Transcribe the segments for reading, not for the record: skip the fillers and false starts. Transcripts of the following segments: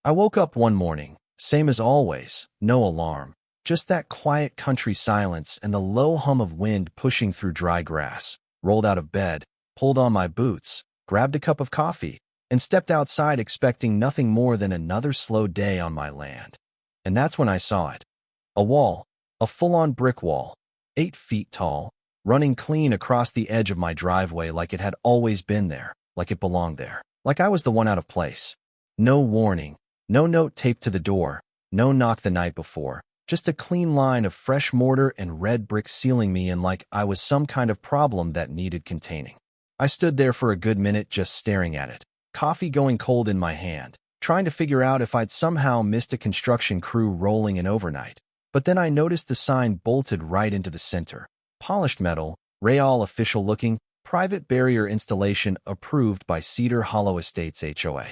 I woke up one morning, same as always, no alarm, just that quiet country silence and the low hum of wind pushing through dry grass. Rolled out of bed, pulled on my boots, grabbed a cup of coffee, and stepped outside expecting nothing more than another slow day on my land. And that's when I saw it. A wall, a full-on brick wall, 8 feet tall, running clean across the edge of my driveway like it had always been there, like it belonged there, like I was the one out of place. No warning, no note taped to the door, no knock the night before, just a clean line of fresh mortar and red brick sealing me in like I was some kind of problem that needed containing. I stood there for a good minute just staring at it, coffee going cold in my hand, trying to figure out if I'd somehow missed a construction crew rolling in overnight. But then I noticed the sign bolted right into the center. Polished metal, Real official looking, private barrier installation approved by Cedar Hollow Estates HOA.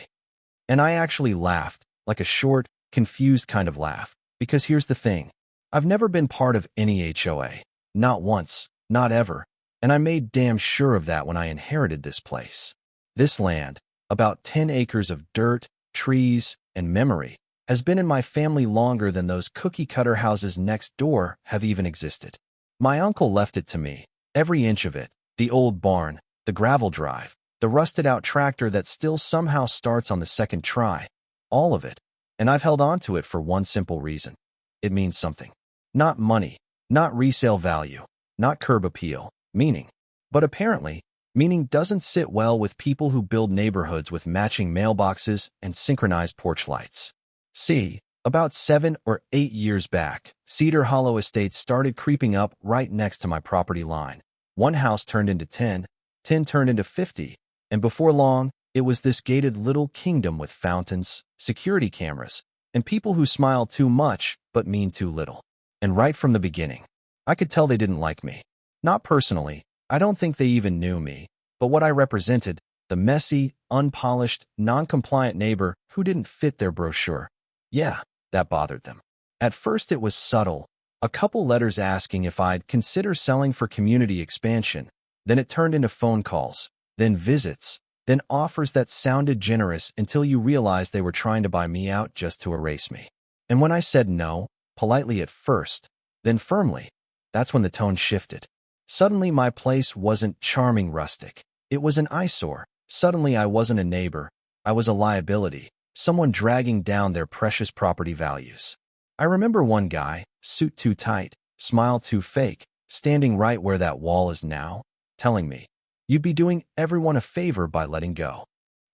And I actually laughed, like a short, confused kind of laugh, because here's the thing. I've never been part of any HOA. Not once, not ever, and I made damn sure of that when I inherited this place. This land, about 10 acres of dirt, trees, and memory, has been in my family longer than those cookie-cutter houses next door have even existed. My uncle left it to me, every inch of it, the old barn, the gravel drive, the rusted-out tractor that still somehow starts on the second try, all of it, and I've held on to it for one simple reason. It means something. Not money, not resale value, not curb appeal, meaning. But apparently, meaning doesn't sit well with people who build neighborhoods with matching mailboxes and synchronized porch lights. See, about 7 or 8 years back, Cedar Hollow Estates started creeping up right next to my property line. One house turned into 10, 10 turned into 50, and before long, it was this gated little kingdom with fountains, security cameras, and people who smile too much but mean too little. And right from the beginning, I could tell they didn't like me. Not personally, I don't think they even knew me, but what I represented, the messy, unpolished, non-compliant neighbor who didn't fit their brochure. Yeah, that bothered them. At first it was subtle, a couple letters asking if I'd consider selling for community expansion, then it turned into phone calls, then visits, then offers that sounded generous until you realized they were trying to buy me out just to erase me. And when I said no, politely at first, then firmly, that's when the tone shifted. Suddenly my place wasn't charming rustic. It was an eyesore. Suddenly I wasn't a neighbor. I was a liability, someone dragging down their precious property values. I remember one guy, suit too tight, smile too fake, standing right where that wall is now, telling me, "You'd be doing everyone a favor by letting go."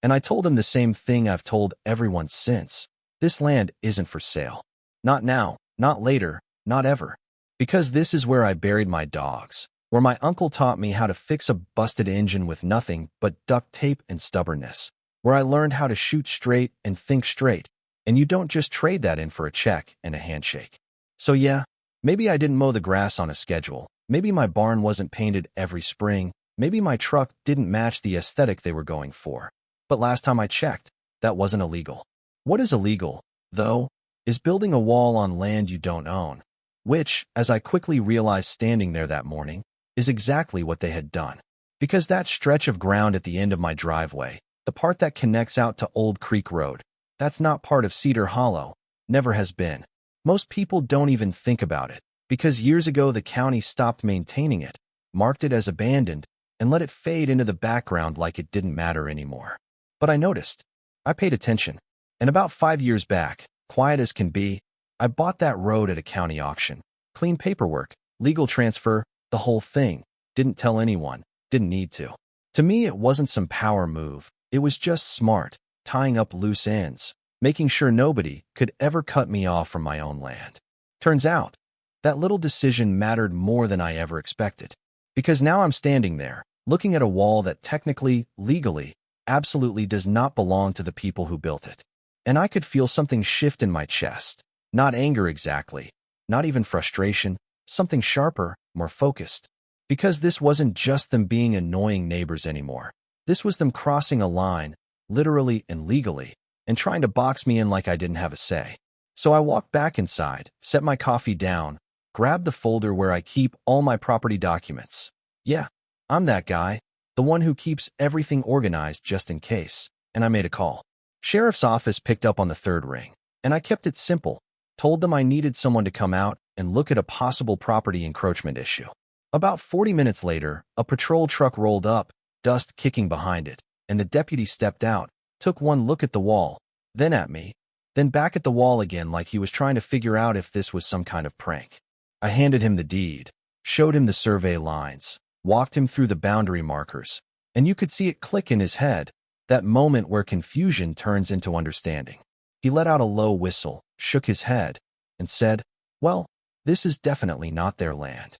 And I told him the same thing I've told everyone since. This land isn't for sale. Not now, not later, not ever. Because this is where I buried my dogs, where my uncle taught me how to fix a busted engine with nothing but duct tape and stubbornness, where I learned how to shoot straight and think straight, and you don't just trade that in for a check and a handshake. So yeah, maybe I didn't mow the grass on a schedule, maybe my barn wasn't painted every spring, maybe my truck didn't match the aesthetic they were going for. But last time I checked, that wasn't illegal. What is illegal, though, is building a wall on land you don't own, which, as I quickly realized standing there that morning, is exactly what they had done. Because that stretch of ground at the end of my driveway, the part that connects out to Old Creek Road, that's not part of Cedar Hollow, never has been. Most people don't even think about it, because years ago the county stopped maintaining it, marked it as abandoned, and let it fade into the background like it didn't matter anymore. But I noticed. I paid attention. And about 5 years back, quiet as can be, I bought that road at a county auction. Clean paperwork, legal transfer, the whole thing. Didn't tell anyone, didn't need to. To me, it wasn't some power move. It was just smart, tying up loose ends, making sure nobody could ever cut me off from my own land. Turns out, that little decision mattered more than I ever expected. Because now I'm standing there, looking at a wall that technically, legally, absolutely does not belong to the people who built it. And I could feel something shift in my chest. Not anger exactly, not even frustration, something sharper, more focused. Because this wasn't just them being annoying neighbors anymore. This was them crossing a line, literally and legally, and trying to box me in like I didn't have a say. So I walked back inside, set my coffee down, grabbed the folder where I keep all my property documents. Yeah, I'm that guy, the one who keeps everything organized just in case, and I made a call. Sheriff's office picked up on the third ring, and I kept it simple, told them I needed someone to come out and look at a possible property encroachment issue. About 40 minutes later, a patrol truck rolled up, dust kicking behind it, and the deputy stepped out, took one look at the wall, then at me, then back at the wall again like he was trying to figure out if this was some kind of prank. I handed him the deed, showed him the survey lines, walked him through the boundary markers, and you could see it click in his head, that moment where confusion turns into understanding. He let out a low whistle, shook his head, and said, "Well, this is definitely not their land."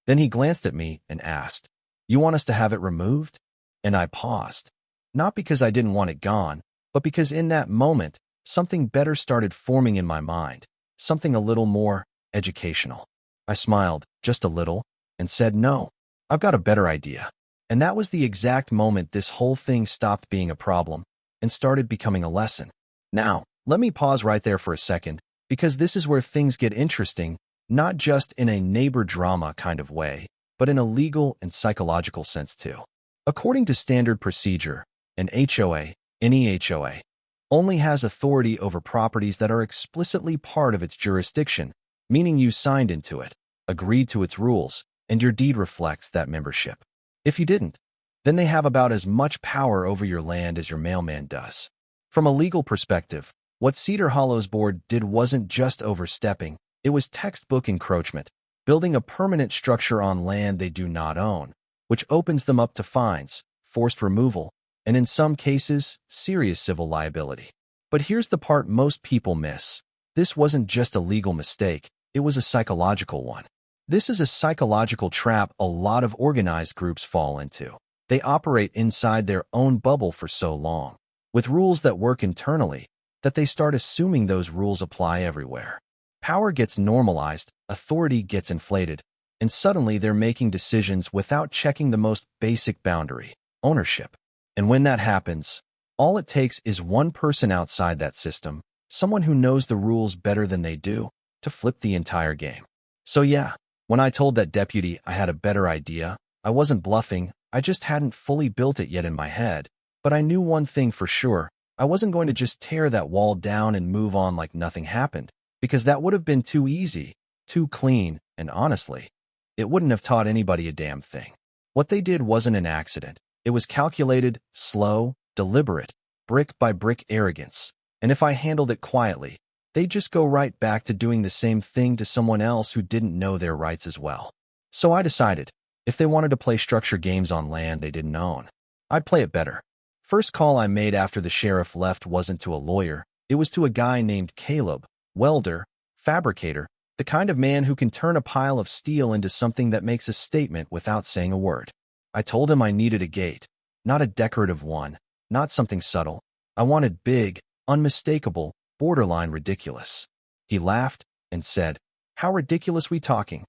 Then he glanced at me and asked, "You want us to have it removed?" And I paused. Not because I didn't want it gone, but because in that moment, something better started forming in my mind, something a little more educational. I smiled, just a little, and said, "No, I've got a better idea." And that was the exact moment this whole thing stopped being a problem and started becoming a lesson. Now, let me pause right there for a second, because this is where things get interesting, not just in a neighbor drama kind of way, but in a legal and psychological sense too. According to standard procedure, an HOA, any HOA, only has authority over properties that are explicitly part of its jurisdiction, meaning you signed into it, agreed to its rules, and your deed reflects that membership. If you didn't, then they have about as much power over your land as your mailman does. From a legal perspective, what Cedar Hollow's board did wasn't just overstepping, it was textbook encroachment, building a permanent structure on land they do not own, which opens them up to fines, forced removal, and in some cases, serious civil liability. But here's the part most people miss. This wasn't just a legal mistake, it was a psychological one. This is a psychological trap a lot of organized groups fall into. They operate inside their own bubble for so long, with rules that work internally, that they start assuming those rules apply everywhere. Power gets normalized, authority gets inflated, and suddenly they're making decisions without checking the most basic boundary, ownership. And when that happens, all it takes is one person outside that system, someone who knows the rules better than they do, to flip the entire game. So yeah, when I told that deputy I had a better idea, I wasn't bluffing, I just hadn't fully built it yet in my head. But I knew one thing for sure, I wasn't going to just tear that wall down and move on like nothing happened, because that would have been too easy, too clean, and honestly, it wouldn't have taught anybody a damn thing. What they did wasn't an accident. It was calculated, slow, deliberate, brick by brick arrogance. And if I handled it quietly, they'd just go right back to doing the same thing to someone else who didn't know their rights as well. So I decided, if they wanted to play structure games on land they didn't own, I'd play it better. First call I made after the sheriff left wasn't to a lawyer, it was to a guy named Caleb, welder, fabricator, the kind of man who can turn a pile of steel into something that makes a statement without saying a word. I told him I needed a gate, not a decorative one, not something subtle. I wanted big, unmistakable, borderline ridiculous. He laughed and said, "How ridiculous we talking?"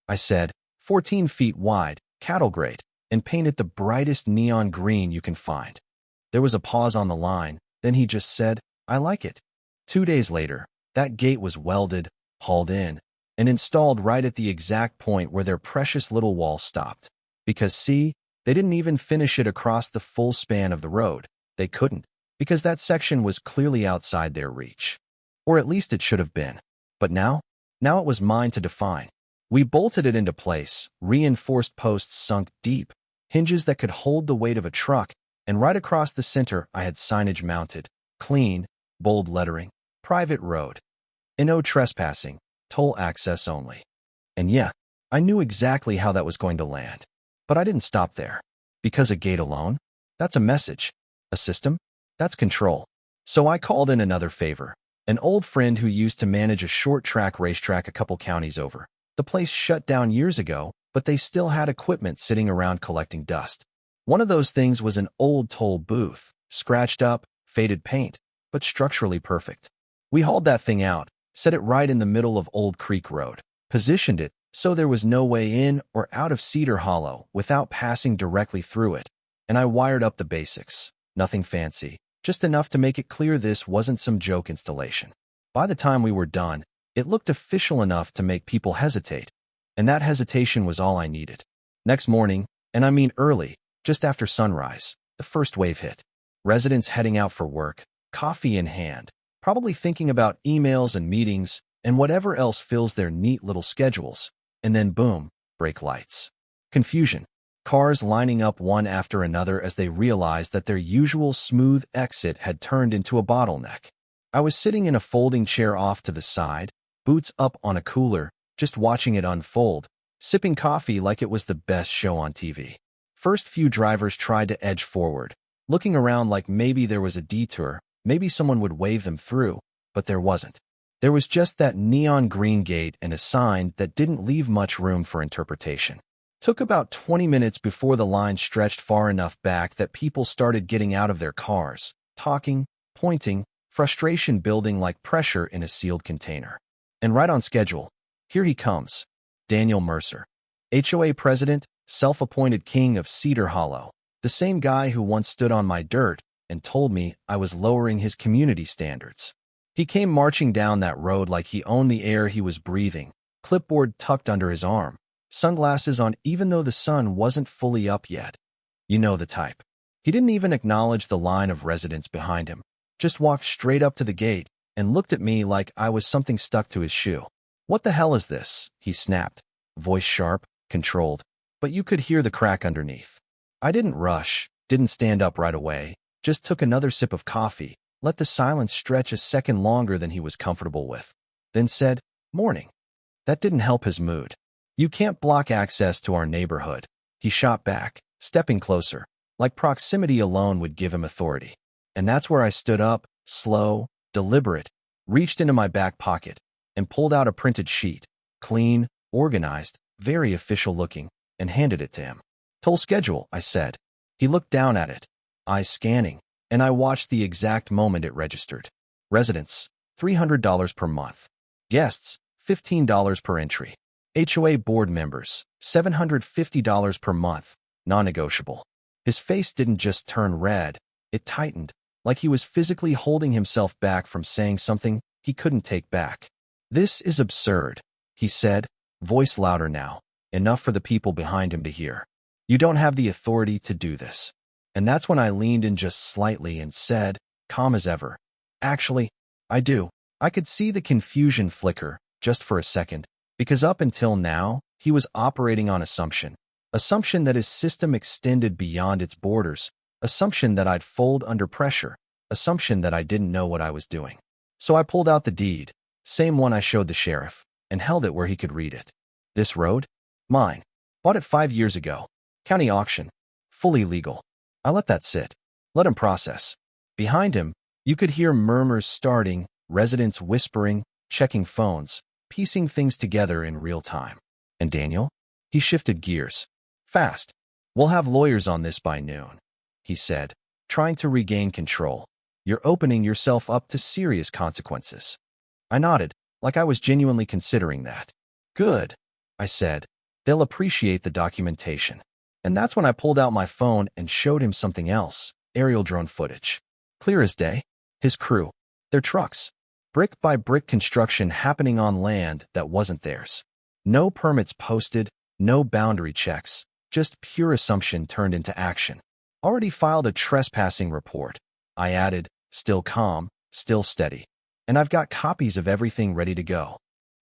I said, 14 feet wide, cattle grade, and painted the brightest neon green you can find. There was a pause on the line, then he just said, "I like it." 2 days later, that gate was welded, hauled in, and installed right at the exact point where their precious little wall stopped. Because see, they didn't even finish it across the full span of the road. They couldn't, because that section was clearly outside their reach. Or at least it should have been. But now it was mine to define. We bolted it into place, reinforced posts sunk deep, hinges that could hold the weight of a truck, and right across the center I had signage mounted, clean, bold lettering, private road. And no trespassing, toll access only. And yeah, I knew exactly how that was going to land. But I didn't stop there. Because a gate alone? That's a message. A system? That's control. So I called in another favor. An old friend who used to manage a short-track racetrack a couple counties over. The place shut down years ago, but they still had equipment sitting around collecting dust. One of those things was an old toll booth, scratched up, faded paint, but structurally perfect. We hauled that thing out, set it right in the middle of Old Creek Road, positioned it so there was no way in or out of Cedar Hollow without passing directly through it, and I wired up the basics. Nothing fancy, just enough to make it clear this wasn't some joke installation. By the time we were done, it looked official enough to make people hesitate, and that hesitation was all I needed. Next morning, and I mean early, just after sunrise, the first wave hit. Residents heading out for work, coffee in hand, probably thinking about emails and meetings and whatever else fills their neat little schedules. And then boom, brake lights. Confusion. Cars lining up one after another as they realized that their usual smooth exit had turned into a bottleneck. I was sitting in a folding chair off to the side, boots up on a cooler, just watching it unfold, sipping coffee like it was the best show on TV. First few drivers tried to edge forward, looking around like maybe there was a detour, maybe someone would wave them through, but there wasn't. There was just that neon green gate and a sign that didn't leave much room for interpretation. Took about 20 minutes before the line stretched far enough back that people started getting out of their cars, talking, pointing, frustration building like pressure in a sealed container. And right on schedule, here he comes, Daniel Mercer, HOA president, self-appointed king of Cedar Hollow, the same guy who once stood on my dirt and told me I was lowering his community standards. He came marching down that road like he owned the air he was breathing, clipboard tucked under his arm, sunglasses on even though the sun wasn't fully up yet. You know the type. He didn't even acknowledge the line of residents behind him, just walked straight up to the gate and looked at me like I was something stuck to his shoe. "What the hell is this?" he snapped, voice sharp, controlled, but you could hear the crack underneath. I didn't rush, didn't stand up right away, just took another sip of coffee, let the silence stretch a second longer than he was comfortable with, then said, "Morning." That didn't help his mood. "You can't block access to our neighborhood," he shot back, stepping closer, like proximity alone would give him authority. And that's where I stood up, slow, deliberate, reached into my back pocket, and pulled out a printed sheet, clean, organized, very official looking, and handed it to him. "Toll schedule," I said. He looked down at it, eyes scanning, and I watched the exact moment it registered. Residents, $300 per month. Guests, $15 per entry. HOA board members, $750 per month, non-negotiable. His face didn't just turn red, it tightened, like he was physically holding himself back from saying something he couldn't take back. "This is absurd," he said, voice louder now, enough for the people behind him to hear. "You don't have the authority to do this." And that's when I leaned in just slightly and said, calm as ever, "Actually, I do." I could see the confusion flicker, just for a second, because up until now, he was operating on assumption that his system extended beyond its borders, assumption that I'd fold under pressure, assumption that I didn't know what I was doing. So I pulled out the deed, same one I showed the sheriff, and held it where he could read it. "This road? Mine. Bought it 5 years ago. County auction. Fully legal." I let that sit. Let him process. Behind him, you could hear murmurs starting, residents whispering, checking phones, piecing things together in real time. "And Daniel?" He shifted gears. "Fast. We'll have lawyers on this by noon," he said, trying to regain control. "You're opening yourself up to serious consequences." I nodded, like I was genuinely considering that. "Good," I said. "They'll appreciate the documentation." And that's when I pulled out my phone and showed him something else, aerial drone footage. Clear as day. His crew. Their trucks. Brick by brick construction happening on land that wasn't theirs. No permits posted, no boundary checks, just pure assumption turned into action. "Already filed a trespassing report," I added, still calm, still steady. "And I've got copies of everything ready to go."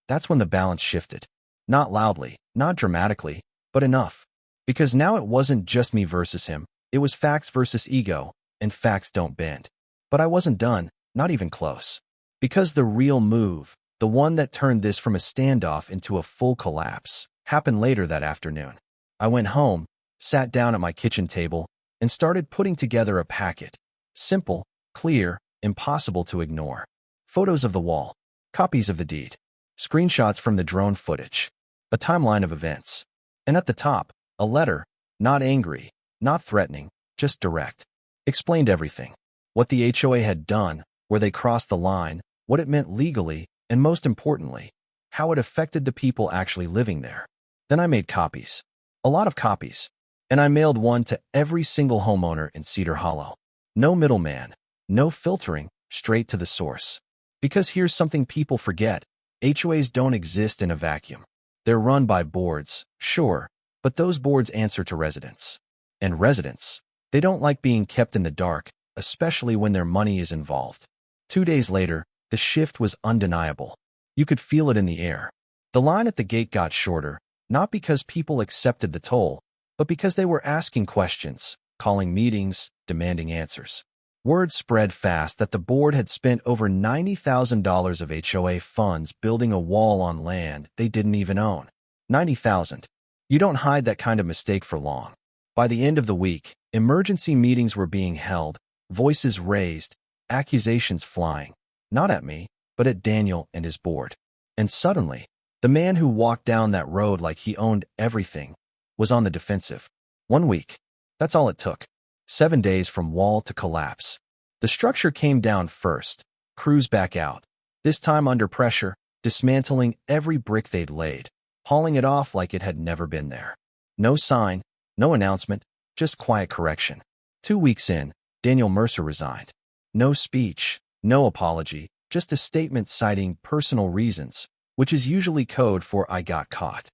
That's when the balance shifted. Not loudly, not dramatically, but enough. Because now it wasn't just me versus him, it was facts versus ego, and facts don't bend. But I wasn't done, not even close. Because the real move, the one that turned this from a standoff into a full collapse, happened later that afternoon. I went home, sat down at my kitchen table, and started putting together a packet. Simple, clear, impossible to ignore. Photos of the wall, copies of the deed, screenshots from the drone footage, a timeline of events. And at the top, a letter, not angry, not threatening, just direct. Explained everything. What the HOA had done, where they crossed the line, what it meant legally, and most importantly, how it affected the people actually living there. Then I made copies. A lot of copies. And I mailed one to every single homeowner in Cedar Hollow. No middleman, no filtering, straight to the source. Because here's something people forget. HOAs don't exist in a vacuum. They're run by boards, sure, but those boards answer to residents. And residents, they don't like being kept in the dark, especially when their money is involved. 2 days later, the shift was undeniable. You could feel it in the air. The line at the gate got shorter, not because people accepted the toll, but because they were asking questions, calling meetings, demanding answers. Word spread fast that the board had spent over $90,000 of HOA funds building a wall on land they didn't even own. $90,000. You don't hide that kind of mistake for long. By the end of the week, emergency meetings were being held, voices raised, accusations flying, not at me, but at Daniel and his board. And suddenly, the man who walked down that road like he owned everything was on the defensive. 1 week. That's all it took. 7 days from wall to collapse. The structure came down first, crews back out, this time under pressure, dismantling every brick they'd laid, hauling it off like it had never been there. No sign, no announcement, just quiet correction. 2 weeks in, Daniel Mercer resigned. No speech, no apology, just a statement citing personal reasons, which is usually code for "I got caught."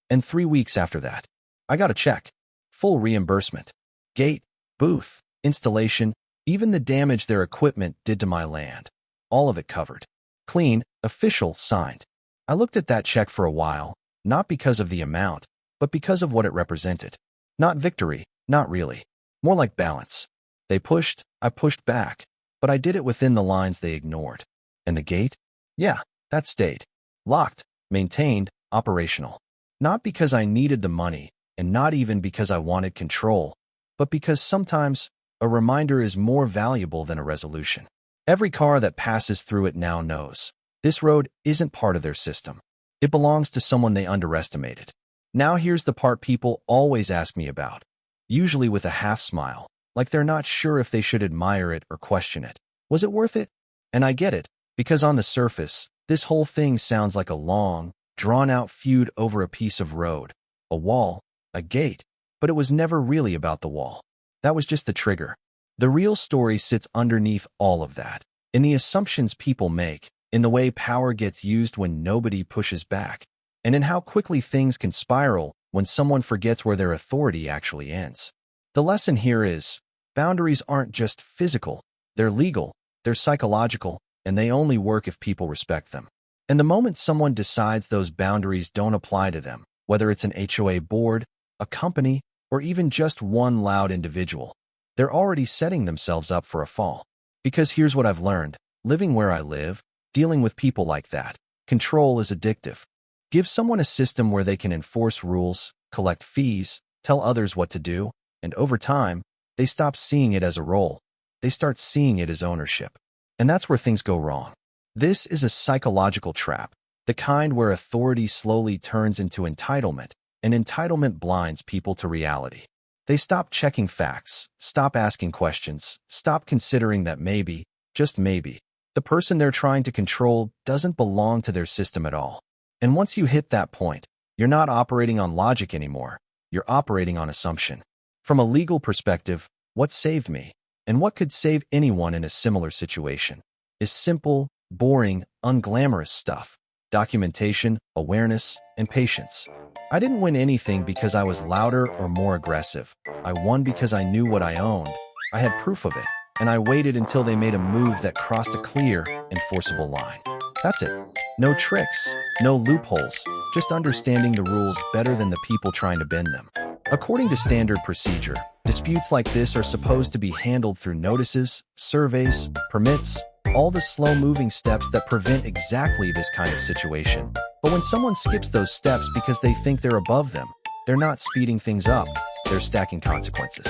And 3 weeks after that, I got a check. Full reimbursement. Gate, booth, installation, even the damage their equipment did to my land. All of it covered. Clean, official, signed. I looked at that check for a while, not because of the amount, but because of what it represented. Not victory, not really. More like balance. They pushed, I pushed back, but I did it within the lines they ignored. And the gate? Yeah, that stayed. Locked, maintained, operational. Not because I needed the money, and not even because I wanted control, but because sometimes a reminder is more valuable than a resolution. Every car that passes through it now knows this road isn't part of their system. It belongs to someone they underestimated. Now here's the part people always ask me about, usually with a half smile, like they're not sure if they should admire it or question it. Was it worth it? And I get it, because on the surface, this whole thing sounds like a long, drawn-out feud over a piece of road, a wall, a gate, but it was never really about the wall. That was just the trigger. The real story sits underneath all of that, in the assumptions people make, in the way power gets used when nobody pushes back, and in how quickly things can spiral when someone forgets where their authority actually ends. The lesson here is, boundaries aren't just physical, they're legal, they're psychological, and they only work if people respect them. And the moment someone decides those boundaries don't apply to them, whether it's an HOA board, a company, or even just one loud individual, they're already setting themselves up for a fall. Because here's what I've learned, living where I live, dealing with people like that, control is addictive. Give someone a system where they can enforce rules, collect fees, tell others what to do, and over time, they stop seeing it as a role. They start seeing it as ownership. And that's where things go wrong. This is a psychological trap, the kind where authority slowly turns into entitlement, and entitlement blinds people to reality. They stop checking facts, stop asking questions, stop considering that maybe, just maybe, the person they're trying to control doesn't belong to their system at all. And once you hit that point, you're not operating on logic anymore. You're operating on assumption. From a legal perspective, what saved me, and what could save anyone in a similar situation, is simple, boring, unglamorous stuff. Documentation, awareness, and patience. I didn't win anything because I was louder or more aggressive. I won because I knew what I owned. I had proof of it, and I waited until they made a move that crossed a clear, enforceable line. That's it. No tricks, no loopholes, just understanding the rules better than the people trying to bend them. According to standard procedure, disputes like this are supposed to be handled through notices, surveys, permits, all the slow-moving steps that prevent exactly this kind of situation. But when someone skips those steps because they think they're above them, they're not speeding things up, they're stacking consequences.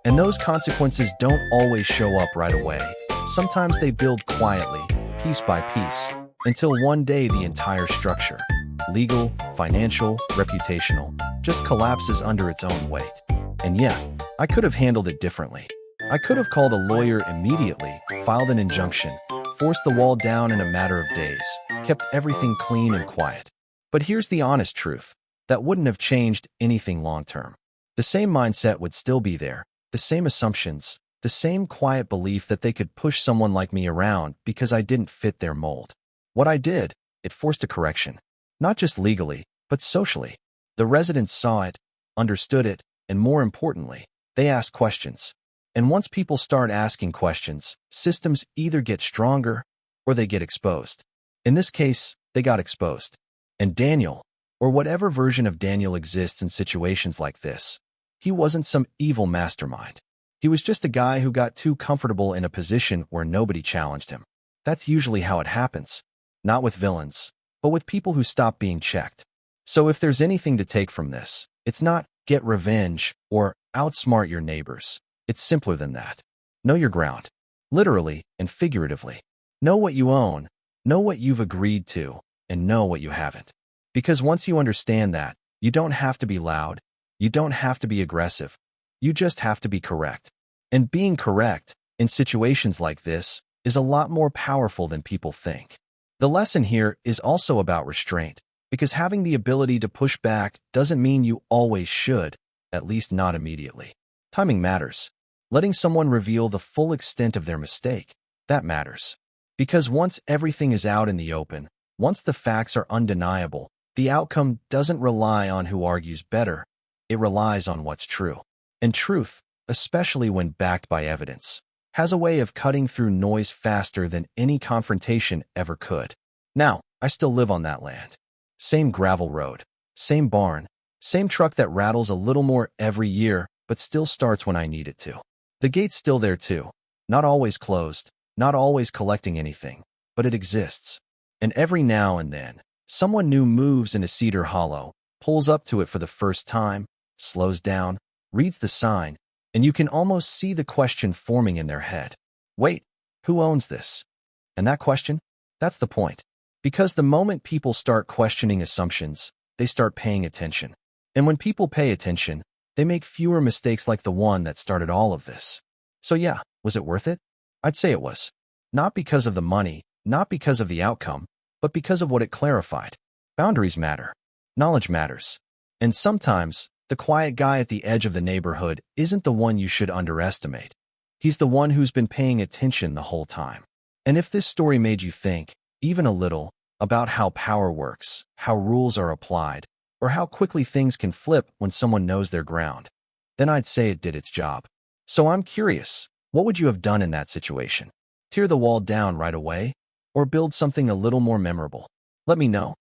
And those consequences don't always show up right away. Sometimes they build quietly, piece by piece, until one day the entire structure, legal, financial, reputational, just collapses under its own weight. And yeah, I could have handled it differently. I could have called a lawyer immediately, filed an injunction, forced the wall down in a matter of days, kept everything clean and quiet. But here's the honest truth. That wouldn't have changed anything long-term. The same mindset would still be there, the same assumptions, the same quiet belief that they could push someone like me around because I didn't fit their mold. What I did, it forced a correction. Not just legally, but socially. The residents saw it, understood it, and more importantly, they asked questions. And once people start asking questions, systems either get stronger or they get exposed. In this case, they got exposed. And Daniel, or whatever version of Daniel exists in situations like this, he wasn't some evil mastermind. He was just a guy who got too comfortable in a position where nobody challenged him. That's usually how it happens. Not with villains, but with people who stop being checked. So if there's anything to take from this, it's not get revenge or outsmart your neighbors. It's simpler than that. Know your ground, literally and figuratively. Know what you own, know what you've agreed to, and know what you haven't. Because once you understand that, you don't have to be loud, you don't have to be aggressive, you just have to be correct. And being correct, in situations like this, is a lot more powerful than people think. The lesson here is also about restraint, because having the ability to push back doesn't mean you always should, at least not immediately. Timing matters. Letting someone reveal the full extent of their mistake, that matters. Because once everything is out in the open, once the facts are undeniable, the outcome doesn't rely on who argues better, it relies on what's true. And truth, especially when backed by evidence, has a way of cutting through noise faster than any confrontation ever could. Now, I still live on that land. Same gravel road, same barn, same truck that rattles a little more every year, but still starts when I need it to. The gate's still there too, not always closed, not always collecting anything, but it exists. And every now and then, someone new moves into Cedar Hollow, pulls up to it for the first time, slows down, reads the sign, and you can almost see the question forming in their head. Wait, who owns this? And that question? That's the point. Because the moment people start questioning assumptions, they start paying attention. And when people pay attention, they make fewer mistakes like the one that started all of this. So yeah, was it worth it? I'd say it was. Not because of the money, not because of the outcome, but because of what it clarified. Boundaries matter. Knowledge matters. And sometimes, the quiet guy at the edge of the neighborhood isn't the one you should underestimate. He's the one who's been paying attention the whole time. And if this story made you think, even a little, about how power works, how rules are applied, or how quickly things can flip when someone knows their ground, then I'd say it did its job. So I'm curious, what would you have done in that situation? Tear the wall down right away? Or build something a little more memorable? Let me know.